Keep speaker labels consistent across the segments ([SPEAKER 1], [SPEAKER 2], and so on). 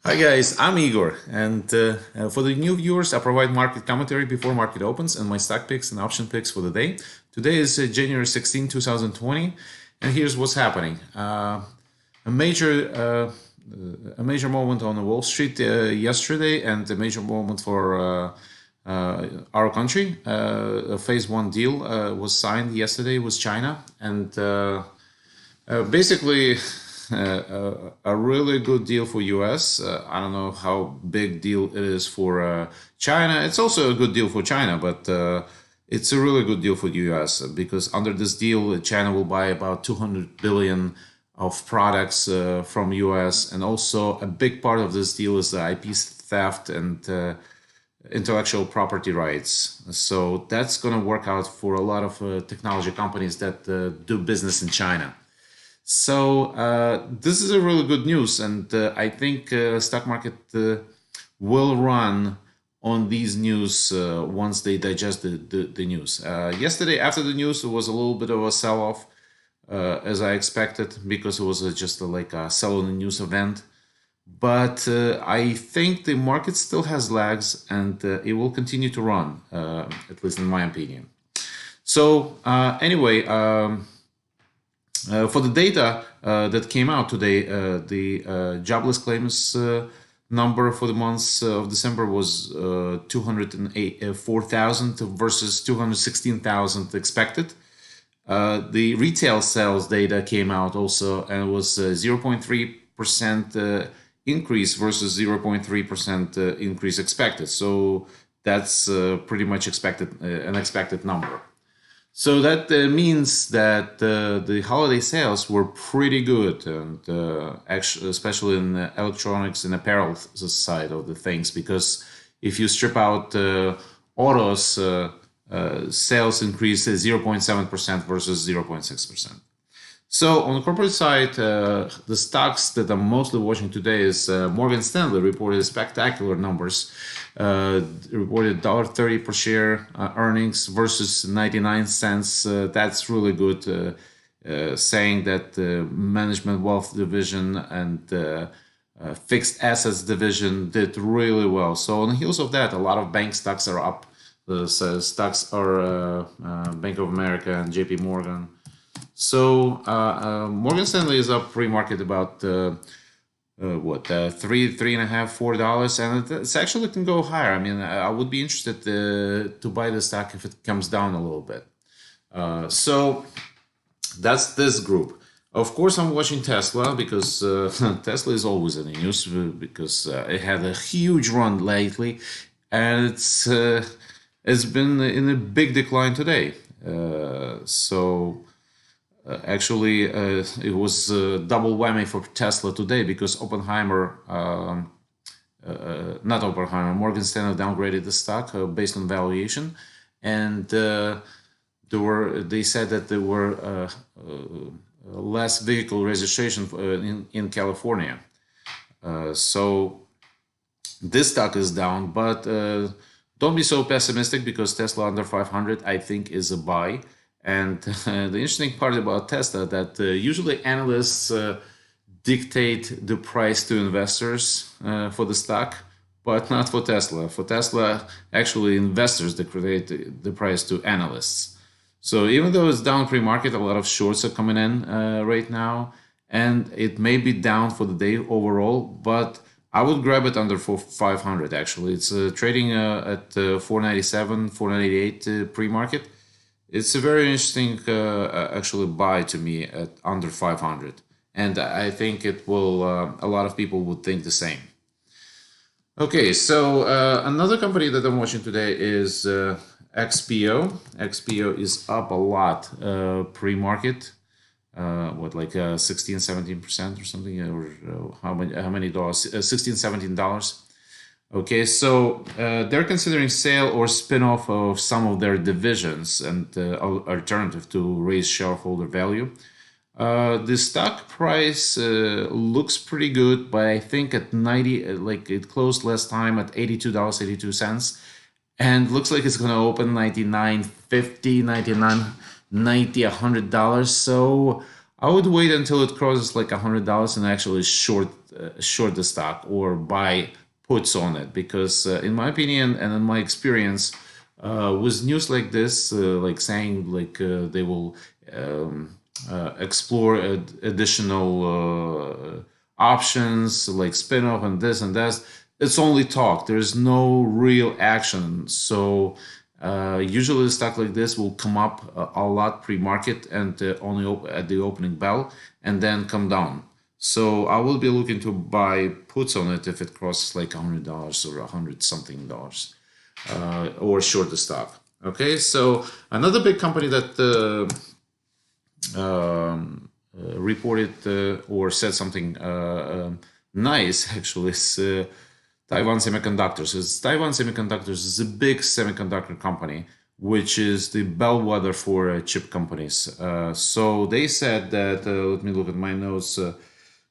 [SPEAKER 1] Hi guys, I'm Igor, and for the new viewers, I provide market commentary before market opens and my stock picks and option picks for the day. Today is January 16, 2020, and here's what's happening. A major moment on Wall Street yesterday, and a major moment for our country. A phase one deal was signed yesterday with China, and basically a really good deal for US. I don't know how big deal it is for China. It's also a good deal for China, but it's a really good deal for the US because under this deal, China will buy about 200 billion of products from US, and also a big part of this deal is the IP theft and intellectual property rights. So that's going to work out for a lot of technology companies that do business in China. So this is a really good news, and I think stock market will run on these news once they digest the news. Yesterday, after the news, it was a little bit of a sell-off, as I expected, because it was just like a sell on the news event. But I think the market still has legs, and it will continue to run, at least in my opinion. So anyway. For the data that came out today, the jobless claims number for the month of December was 204,000 versus 216,000 expected. The retail sales data came out also, and it was 0.3% increase versus 0.3% increase expected. So that's pretty much an expected number. So that means that the holiday sales were pretty good, and actually, especially in the electronics and apparel side of the things, because if you strip out autos, sales increased 0.7% versus 0.6%. So on the corporate side, the stocks that I'm mostly watching today is Morgan Stanley reported spectacular numbers. Reported $1.30 per share earnings versus 99 cents. That's really good, saying that the management wealth division and fixed assets division did really well. So on the heels of that, a lot of bank stocks are up. So stocks are Bank of America and JPMorgan. So Morgan Stanley is up pre-market about $3.5, $4, and it's actually can go higher. I mean, I would be interested to buy the stock if it comes down a little bit. So that's this group. Of course, I'm watching Tesla because Tesla is always in the news because it had a huge run lately, and it's been in a big decline today. Actually, it was a double whammy for Tesla today because Morgan Stanley downgraded the stock based on valuation, and they said that there were less vehicle registration in California. So this stock is down, but don't be so pessimistic because Tesla under 500, I think, is a buy. And the interesting part about Tesla that usually analysts dictate the price to investors for the stock, but not for Tesla. For Tesla, actually investors dictate the price to analysts. So even though it's down pre-market, a lot of shorts are coming in right now, and it may be down for the day overall, but I would grab it under 500 actually. It's trading at 497, 498 pre-market. It's a very interesting actually buy to me at under 500, and I think it will. A lot of people would think the same. Okay, so another company that I'm watching today is XPO. XPO is up a lot pre-market. 16, 17% or something, or how many dollars? $16, $17. Okay, so they're considering sale or spin-off of some of their divisions and alternative to raise shareholder value. The stock price looks pretty good, but I think at 90, it closed last time at $82.82, and looks like it's going to open $99.50, $99.90, $100. So I would wait until it crosses like $100 and actually short the stock or buy puts on it, because in my opinion and in my experience, with news like this, like saying like they will explore additional options like spin-off and this and that, it's only talk. There's no real action. So usually a stock like this will come up a lot pre-market and only at the opening bell and then come down. So I will be looking to buy puts on it if it crosses like $100 or 100 something dollars, or short the stock. Okay, so another big company that reported or said something nice actually is Taiwan Semiconductors. Taiwan Semiconductors is a big semiconductor company, which is the bellwether for chip companies. So they said that, let me look at my notes,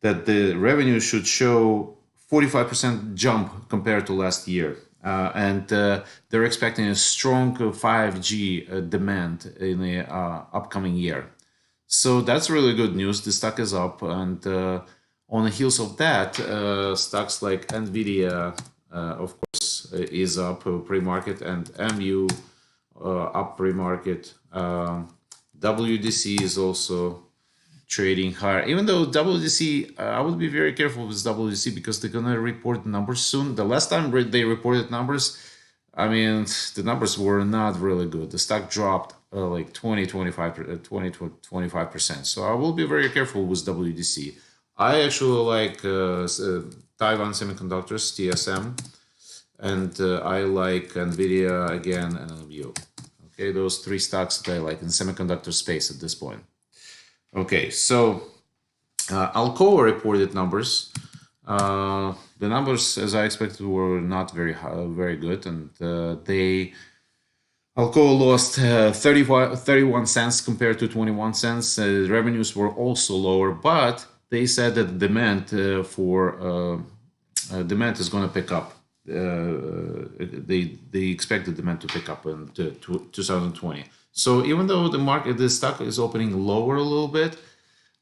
[SPEAKER 1] that the revenue should show 45% jump compared to last year. And they're expecting a strong 5G demand in the upcoming year. So that's really good news. The stock is up, and on the heels of that, stocks like NVidia, of course, is up pre-market, and MU up pre-market. WDC is also trading higher. Even though WDC, I would be very careful with WDC because they're gonna report numbers soon. The last time they reported numbers, I mean, the numbers were not really good. The stock dropped like 20-25%. So I will be very careful with WDC. I actually like Taiwan Semiconductors, TSM, and I like NVIDIA again and MU. Okay, those three stocks that I like in semiconductor space at this point. Okay, so Alcoa reported numbers. The numbers, as I expected, were not very good, and Alcoa lost 31 cents compared to 21 cents. Revenues were also lower, but they said that demand demand is going to pick up. They expect the demand to pick up in 2020. So even though the stock is opening lower a little bit,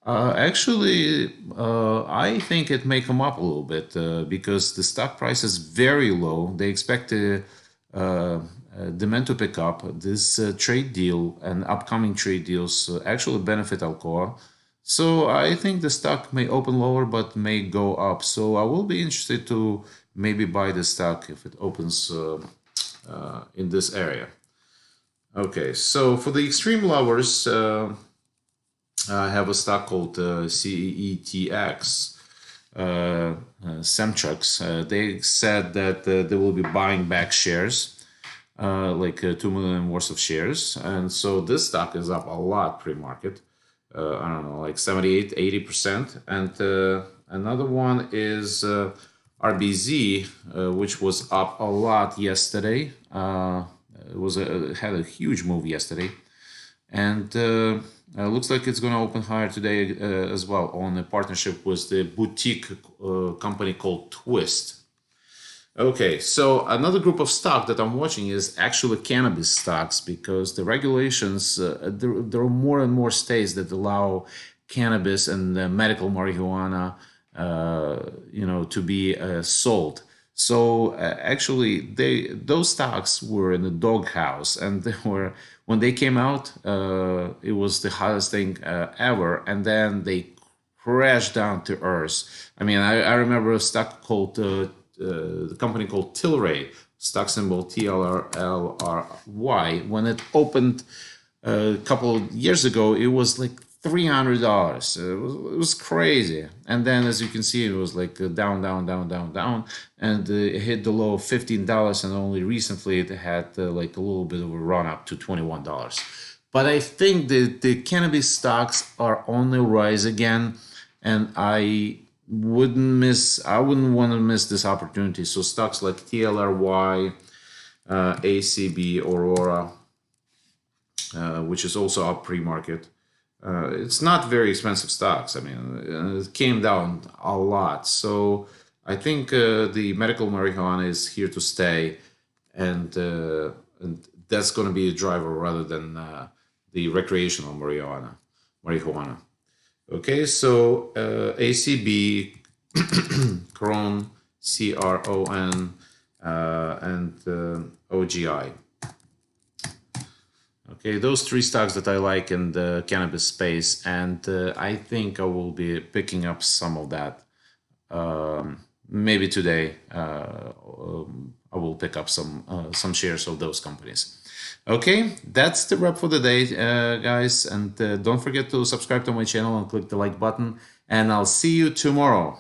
[SPEAKER 1] actually, I think it may come up a little bit because the stock price is very low. They expect demand to pick up. This trade deal and upcoming trade deals actually benefit Alcoa. So I think the stock may open lower but may go up. So I will be interested to maybe buy the stock if it opens in this area. Okay, so for the extreme lovers, I have a stock called CETX, Cemtrex. They said that they will be buying back shares, like 2 million worth of shares. And so this stock is up a lot pre-market. I don't know, like 78, 80%. And another one is RBZ, which was up a lot yesterday. It had a huge move yesterday, and looks like it's going to open higher today as well on a partnership with the boutique company called Twist. Okay, so another group of stock that I'm watching is actually cannabis stocks, because the regulations, there are more and more states that allow cannabis and medical marijuana, to be sold. So actually, those stocks were in the doghouse, and when they came out, it was the hottest thing ever, and then they crashed down to earth. I mean, I remember a stock called the company called Tilray, stock symbol TLRY. When it opened a couple of years ago, it was like $300. It was crazy. And then, as you can see, it was like down, and it hit the low of $15. And only recently it had like a little bit of a run up to $21. But I think the cannabis stocks are on the rise again, and I wouldn't want to miss this opportunity. So stocks like TLRY, ACB, Aurora, which is also up pre-market. It's not very expensive stocks. I mean, it came down a lot. So I think the medical marijuana is here to stay, and that's going to be a driver rather than the recreational marijuana. Okay, so ACB, CRON, CRON, and OGI. Okay, those three stocks that I like in the cannabis space, and I think I will be picking up some of that. Maybe today I will pick up some shares of those companies. Okay, that's the wrap for the day, guys, and don't forget to subscribe to my channel and click the like button, and I'll see you tomorrow.